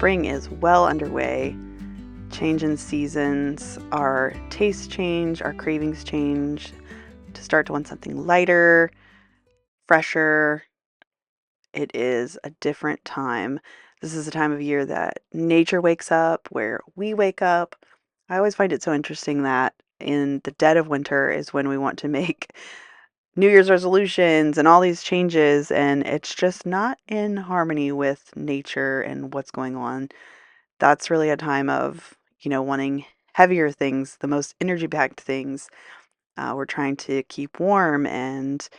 Spring is well underway. Change in seasons, our tastes change, our cravings change to start to want something lighter, fresher. It is a different time. This is a time of year that nature wakes up, where we wake up. I always find it so interesting that in the dead of winter is when we want to make New Year's resolutions and all these changes, and it's just not in harmony with nature and what's going on. That's really a time of, wanting heavier things, the most energy packed things. We're trying to keep warm, and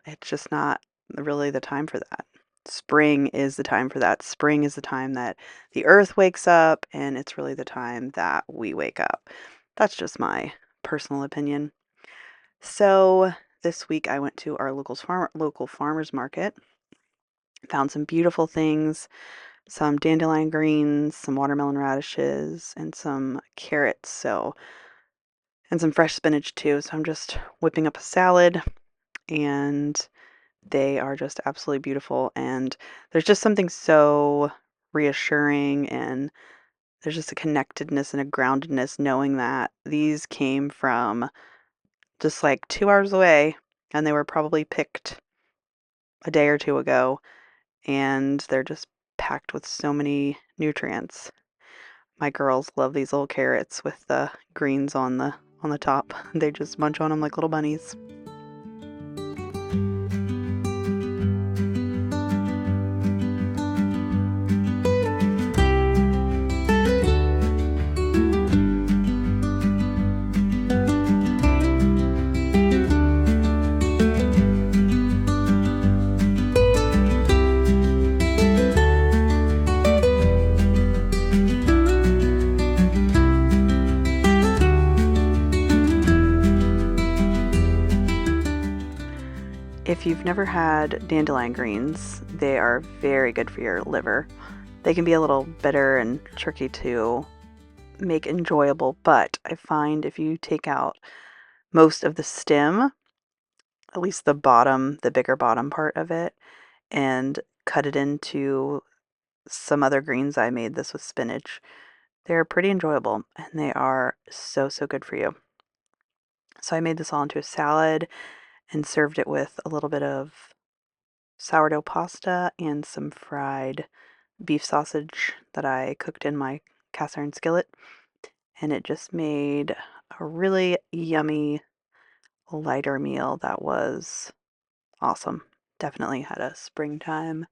it's just not really the time for that. Spring is the time for that. Spring is the time that the earth wakes up, and it's really the time that we wake up. That's just my personal opinion. So this week I went to our local farmers market, found some beautiful things, some dandelion greens, some watermelon radishes, and some carrots. And some fresh spinach too. So I'm just whipping up a salad, and they are just absolutely beautiful. And there's just something so reassuring, and there's just a connectedness and a groundedness knowing that these came from just like 2 hours away, and they were probably picked a day or two ago, and they're just packed with so many nutrients. My girls love these little carrots with the greens on the top. They just munch on them like little bunnies. If you've never had dandelion greens, they are very good for your liver. They can be a little bitter and tricky to make enjoyable, but I find if you take out most of the stem, at least the bottom, the bigger bottom part of it, and cut it into some other greens, I made this with spinach. They're pretty enjoyable, and they are so, so good for you. So I made this all into a salad and served it with a little bit of sourdough pasta and some fried beef sausage that I cooked in my cast iron skillet. And it just made a really yummy, lighter meal that was awesome. Definitely had a springtime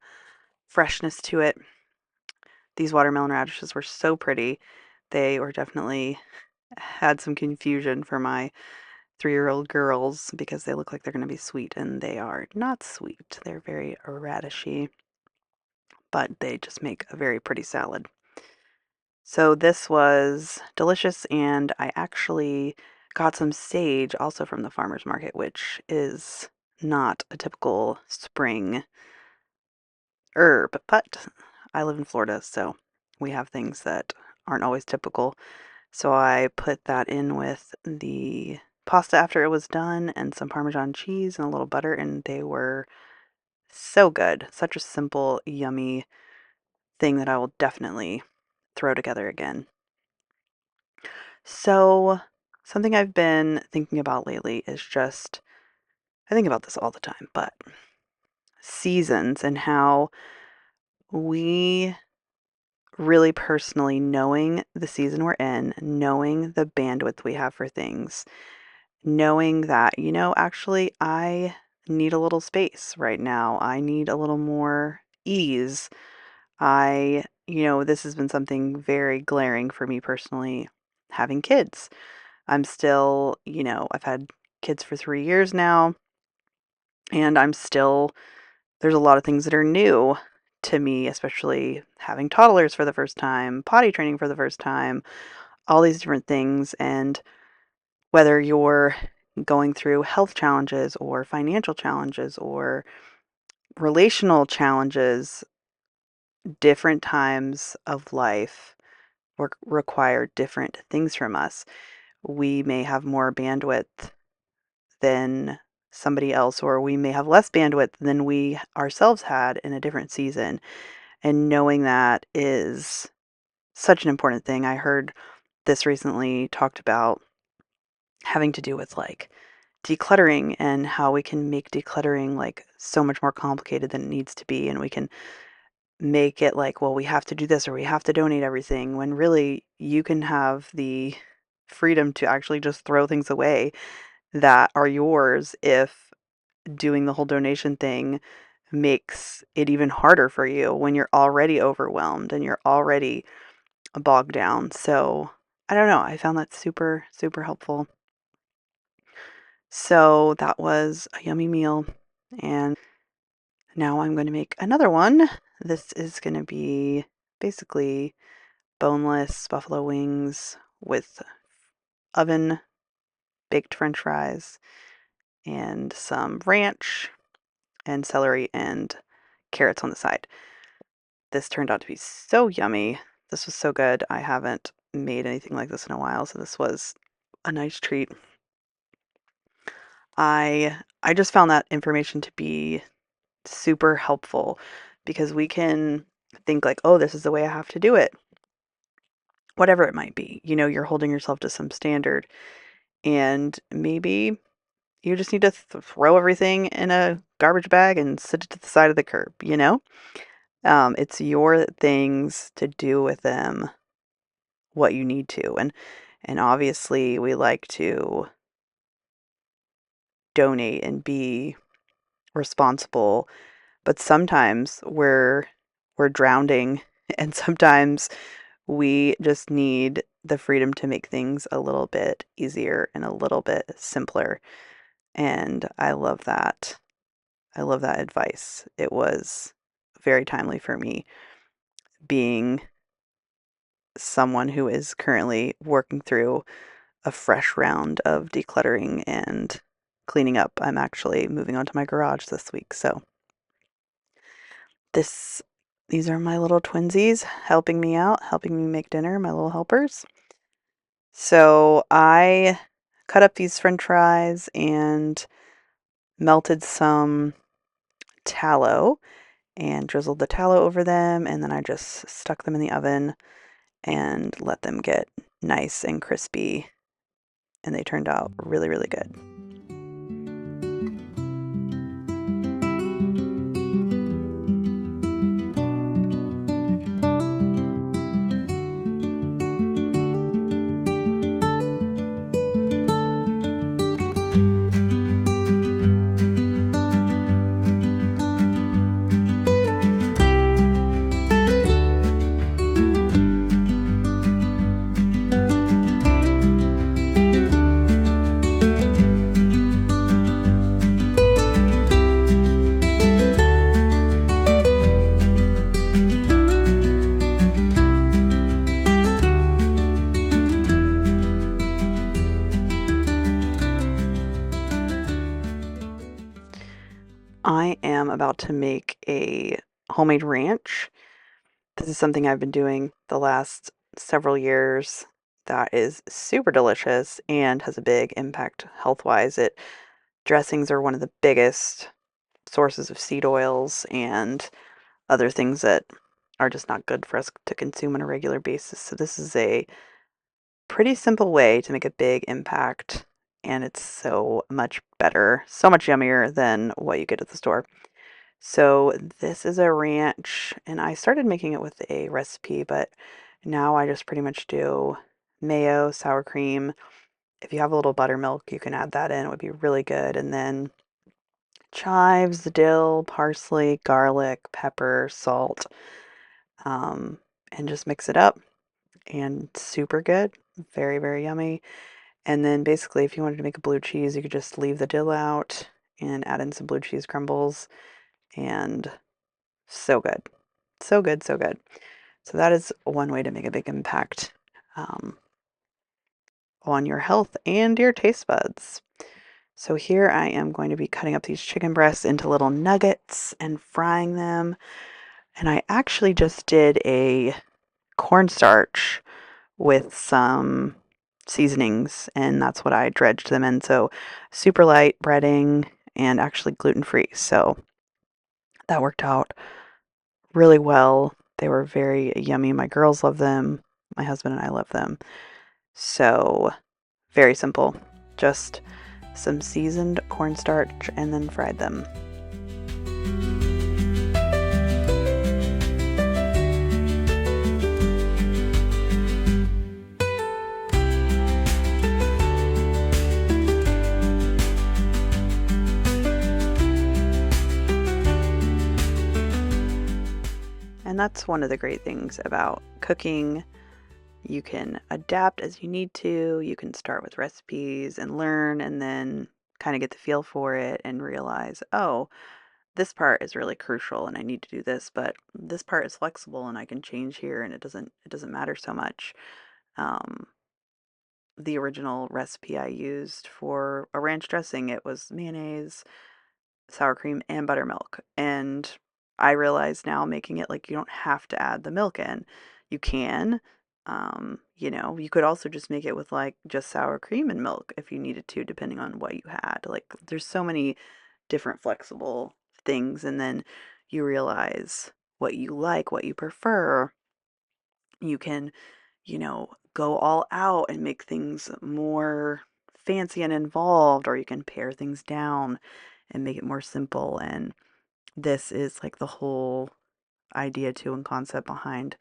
freshness to it. These watermelon radishes were so pretty. They were definitely had some confusion for my 3-year-old girls because they look like they're going to be sweet, and they are not sweet. They're very radishy, but they just make a very pretty salad. So this was delicious, and I actually got some sage also from the farmer's market, which is not a typical spring herb, but I live in Florida, so we have things that aren't always typical. So I put that in with the pasta after it was done, and some Parmesan cheese and a little butter, and they were so good. Such a simple, yummy thing that I will definitely throw together again. So, something I've been thinking about lately is just, I think about this all the time, but seasons and how we really personally knowing the season we're in, knowing the bandwidth we have for things, knowing that, actually, I need a little space right now. I need a little more ease. This has been something very glaring for me personally, having kids. I'm still, I've had kids for 3 years now, and there's a lot of things that are new to me, especially having toddlers for the first time, potty training for the first time, all these different things. And whether you're going through health challenges or financial challenges or relational challenges, different times of life require different things from us. We may have more bandwidth than somebody else, or we may have less bandwidth than we ourselves had in a different season. And knowing that is such an important thing. I heard this recently talked about having to do with like decluttering and how we can make decluttering like so much more complicated than it needs to be. And we can make it like, well, we have to do this or we have to donate everything when really you can have the freedom to actually just throw things away that are yours if doing the whole donation thing makes it even harder for you when you're already overwhelmed and you're already bogged down. So I don't know. I found that super, super helpful. So that was a yummy meal. And now I'm going to make another one. This is going to be basically boneless buffalo wings with oven baked french fries and some ranch and celery and carrots on the side. This turned out to be so yummy. This was so good. I haven't made anything like this in a while, so this was a nice treat. I just found that information to be super helpful because we can think like, "Oh, this is the way I have to do it." Whatever it might be. You're holding yourself to some standard and maybe you just need to throw everything in a garbage bag and sit it to the side of the curb? It's your things to do with them what you need to. And obviously we like to donate and be responsible, but sometimes we're drowning and sometimes we just need the freedom to make things a little bit easier and a little bit simpler. And I love that. I love that advice. It was very timely for me, being someone who is currently working through a fresh round of decluttering and cleaning up. I'm actually moving on to my garage this week. So this these are my little twinsies helping me out, helping me make dinner, my little helpers. So I cut up these french fries and melted some tallow and drizzled the tallow over them, and then I just stuck them in the oven and let them get nice and crispy, and they turned out really, really good. I am about to make a homemade ranch. This is something I've been doing the last several years that is super delicious and has a big impact health-wise. Dressings are one of the biggest sources of seed oils and other things that are just not good for us to consume on a regular basis. So this is a pretty simple way to make a big impact, and it's so much better, so much yummier than what you get at the store. So this is a ranch, and I started making it with a recipe, but now I just pretty much do mayo, sour cream. If you have a little buttermilk, you can add that in. It would be really good. And then chives, dill, parsley, garlic, pepper, salt, um, and just mix it up. And super good. Very, very yummy. And then basically, if you wanted to make a blue cheese, you could just leave the dill out and add in some blue cheese crumbles. And so good. So good, so good. So that is one way to make a big impact um, on your health and your taste buds. So here I am going to be cutting up these chicken breasts into little nuggets and frying them. And I actually just did a cornstarch with some seasonings, and that's what I dredged them in. So super light breading and actually gluten-free. So that worked out really well. They were very yummy. My girls love them. My husband and I love them. So, very simple. Just some seasoned cornstarch and then fried them. And that's one of the great things about cooking. You can adapt as you need to. You can start with recipes and learn and then kind of get the feel for it and realize, oh, this part is really crucial and I need to do this, but this part is flexible and I can change here and it doesn't matter so much. Um, the original recipe I used for a ranch dressing, it was mayonnaise, sour cream, and buttermilk. And I realize now making it like you don't have to add the milk in. You can. You could also just make it with like just sour cream and milk if you needed to, depending on what you had. Like there's so many different flexible things, and then you realize what you like, what you prefer. You can, go all out and make things more fancy and involved, or you can pare things down and make it more simple. And this is like the whole idea too and concept behind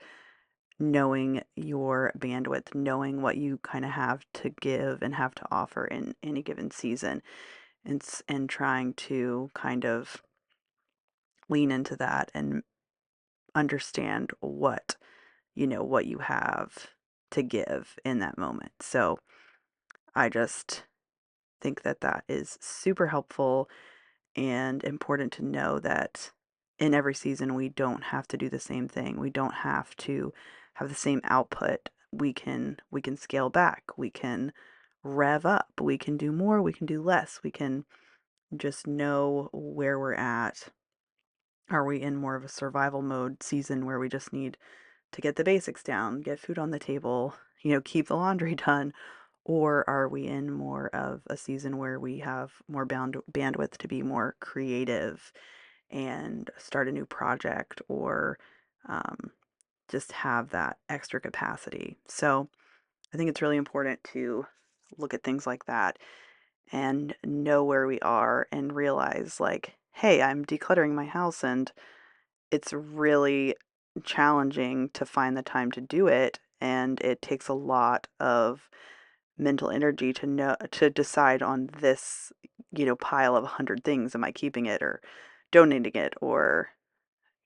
knowing your bandwidth, knowing what you kind of have to give and have to offer in any given season, and trying to kind of lean into that and understand what you have to give in that moment. So I just think that that is super helpful and important to know that in every season we don't have to do the same thing. We don't have to have the same output. We can scale back. We can rev up. We can do more, we can do less. We can just know where we're at. Are we in more of a survival mode season where we just need to get the basics down, get food on the table, keep the laundry done? Or are we in more of a season where we have more bandwidth to be more creative and start a new project or um, just have that extra capacity? So I think it's really important to look at things like that and know where we are and realize, like, hey, I'm decluttering my house and it's really challenging to find the time to do it. And it takes a lot of mental energy to decide on this, pile of 100 things. Am I keeping it or donating it or,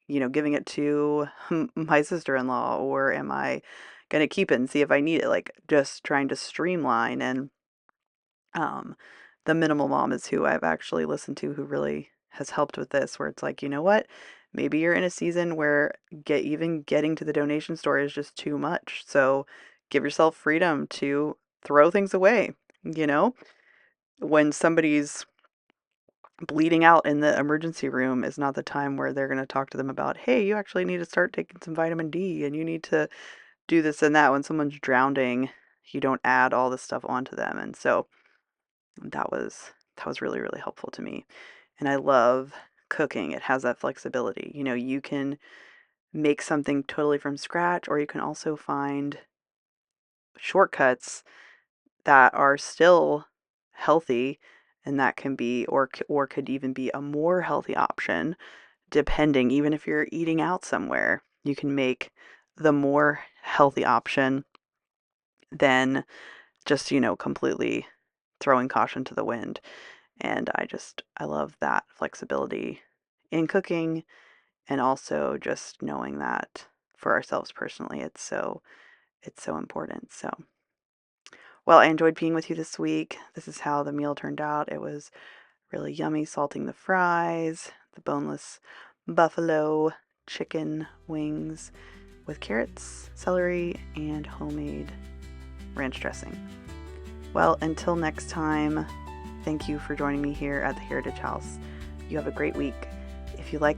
giving it to my sister-in-law, or am I going to keep it and see if I need it? Like just trying to streamline. And um, the Minimal Mom is who I've actually listened to who really has helped with this, where it's like, you know what? Maybe you're in a season where even getting to the donation store is just too much. So give yourself freedom to throw things away. You know, when somebody's bleeding out in the emergency room is not the time where they're going to talk to them about, hey, you actually need to start taking some vitamin D and you need to do this and that. When someone's drowning, you don't add all this stuff onto them. And so that was really, really helpful to me. And I love cooking. It has that flexibility. You can make something totally from scratch, or you can also find shortcuts that are still healthy, and that can be or could even be a more healthy option depending. Even if you're eating out somewhere, you can make the more healthy option than just, completely throwing caution to the wind. And I love that flexibility in cooking, and also just knowing that for ourselves personally, it's so important. So, well, I enjoyed being with you this week. This is how the meal turned out. It was really yummy, salting the fries, the boneless buffalo chicken wings with carrots, celery, and homemade ranch dressing. Well, until next time, thank you for joining me here at the Heritage House. You have a great week. If you like this,